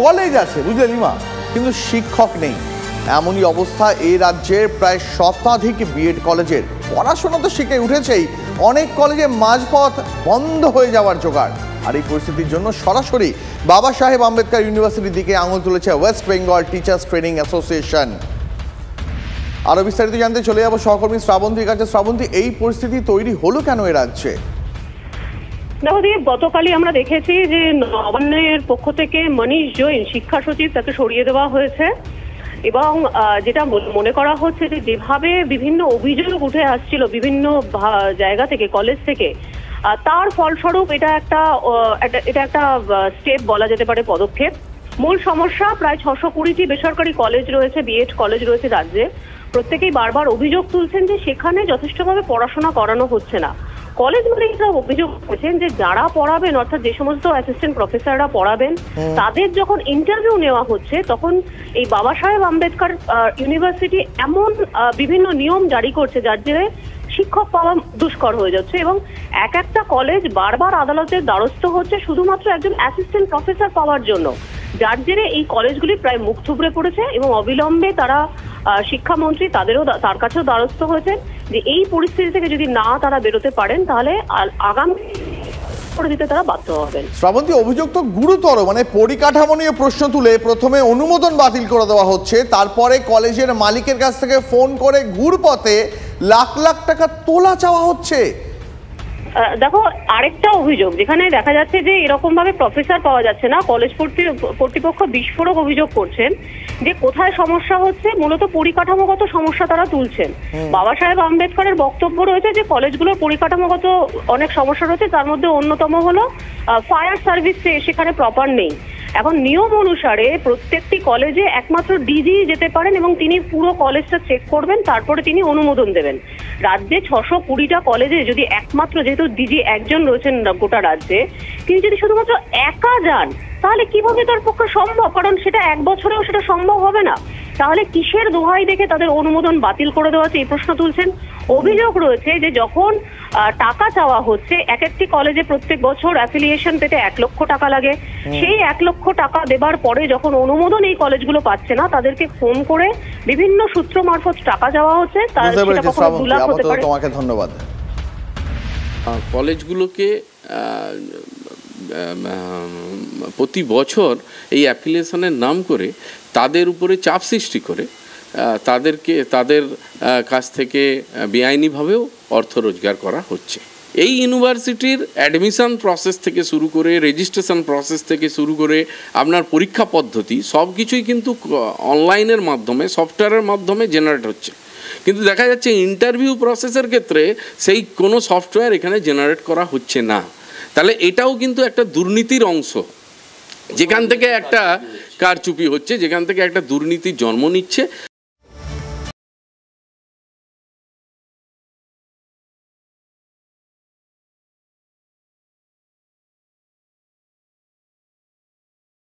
College আছে, বুঝলে lima, কিন্তু শিক্ষক নেই। এমনই অবস্থা এই রাজ্যের প্রায় শতাধিক বিএড কলেজের। পড়াশোনা তো শিখে উঠেছেই, অনেক কলেজে মাঝপথ বন্ধ হয়ে যাওয়ার জোগাড়। আর এই পরিস্থিতির জন্য সরাসরি বাবা সাহেব আম্বেদকর ইউনিভার্সিটির দিকে আঙুল তুলেছে West Bengal teachers training association. আরো বিস্তারিত জানতে চলে যাবো সহকর্মী শ্রাবন্তীর কাছে। শ্রাবন্তী, এই পরিস্থিতি তৈরি হলো কেন এ রাজ্যে? দেখো দীপ, গতকালই আমরা দেখেছি যে নবান্নের পক্ষ থেকে মনীষ জৈন শিক্ষা সচিব তাকে সরিয়ে দেওয়া হয়েছে এবং যেটা মনে করা হচ্ছে যে যেভাবে বিভিন্ন অভিযোগ উঠে আসছিল বিভিন্ন জায়গা থেকে, কলেজ থেকে, তার ফলস্বরূপ এটা একটা স্টেপ বলা যেতে পারে, পদক্ষেপ। মূল সমস্যা, প্রায় 620টি বেসরকারি কলেজ রয়েছে, বিএড কলেজ রয়েছে রাজ্যে। প্রত্যেকেই বারবার অভিযোগ তুলছেন যে সেখানে যথেষ্টভাবে পড়াশোনা করানো হচ্ছে না। কলেজগুলো অভিযোগ করছেন যে যারা পড়াবেন, অর্থাৎ যে সমস্ত অ্যাসিস্ট্যান্ট প্রফেসররা পড়াবেন, তাদের যখন ইন্টারভিউ নেওয়া হচ্ছে তখন এই বাবা সাহেব আম্বেদকর ইউনিভার্সিটি এমন বিভিন্ন নিয়ম জারি করছে যার জেরে শিক্ষক পাওয়া দুষ্কর হয়ে যাচ্ছে এবং একটা কলেজ বারবার আদালতের দ্বারস্থ হচ্ছে শুধুমাত্র একজন অ্যাসিস্ট্যান্ট প্রফেসর পাওয়ার জন্য, যার জেরে এই কলেজগুলি প্রায় মুখ থুবড়ে পড়েছে এবং অবিলম্বে তারা শিক্ষামন্ত্রী তার কাছেও দ্বারস্থ হয়েছে যে এই পরিস্থিতি থেকে যদি না তারা বেরোতে পারেন তাহলে আগামী করে দিতে তারা বাধ্য হবেন। শ্রাবন্তী, অভিযোগ তো গুরুতর, মানে পরিকাঠামো নিয়ে প্রশ্ন তুলে প্রথমে অনুমোদন বাতিল করে দেওয়া হচ্ছে, তারপরে কলেজের মালিকের কাছ থেকে ফোন করে ঘুরপথে লাখ লাখ টাকা তোলা চাওয়া হচ্ছে। দেখো, আরেকটা অভিযোগ যেখানে দেখা যাচ্ছে যে এরকম ভাবে প্রফেসর পাওয়া যাচ্ছে না, কলেজ কর্তৃপক্ষ বিস্ফোরক অভিযোগ করছেন যে কোথায় সমস্যা হচ্ছে, মূলত পরিকাঠামোগত সমস্যা তারা তুলছেন। বাবা সাহেব আম্বেদকরের বক্তব্য রয়েছে যে কলেজগুলোর পরিকাঠামোগত অনেক সমস্যা রয়েছে, তার মধ্যে অন্যতম হলো ফায়ার সার্ভিস সেখানে প্রপার নেই। এখন নিয়ম অনুসারে প্রত্যেকটি কলেজে একমাত্র ডিজি যেতে পারেন এবং তিনি পুরো কলেজটা চেক করবেন, তারপরে তিনি অনুমোদন দেবেন। রাজ্যে 620টা কলেজে যদি একমাত্র, যেহেতু ডিজি একজন রয়েছেন গোটা রাজ্যে, তিনি যদি শুধুমাত্র একা যান তাহলে কিভাবে তার পক্ষে সম্ভব? কারণ সেটা এক বছরেও সেটা সম্ভব হবে না। তাহলে কিসের দোহাই দেখে তাদের অনুমোদন বাতিল করে দেওয়া হচ্ছে, এই প্রশ্ন তুলছেন। অভিযোগ রয়েছে যে যখন টাকা চাওয়া হচ্ছে, একটি কলেজে প্রত্যেক বছর অ্যাফিলিয়েশন পেতে 1 লক্ষ টাকা লাগে, সেই 1 লক্ষ টাকা দেবার পরে যখন অনুমোদন এই কলেজগুলো পাচ্ছে না, তাদেরকে ফোন করে বিভিন্ন সূত্র মারফত টাকা চাওয়া হচ্ছে। তোমাকে ধন্যবাদ। কলেজগুলোকে প্রতি বছর এই অ্যাফিলিয়েশনের নাম করে তাদের উপরে চাপ সৃষ্টি করে তাদের কাছ থেকে বেআইনিভাবেও অর্থ রোজগার করা হচ্ছে। এই ইউনিভার্সিটির অ্যাডমিশন প্রসেস থেকে শুরু করে, রেজিস্ট্রেশন প্রসেস থেকে শুরু করে আপনার পরীক্ষা পদ্ধতি সব কিছুই কিন্তু অনলাইনের মাধ্যমে, সফটওয়্যারের মাধ্যমে জেনারেট হচ্ছে। কিন্তু দেখা যাচ্ছে ইন্টারভিউ প্রসেসের ক্ষেত্রে সেই কোনো সফটওয়্যার এখানে জেনারেট করা হচ্ছে না। তাহলে এটাও কিন্তু একটা দুর্নীতির অংশ, যেখান থেকে একটা কারচুপি হচ্ছে, যেখান থেকে একটা দুর্নীতির জন্ম নিচ্ছে।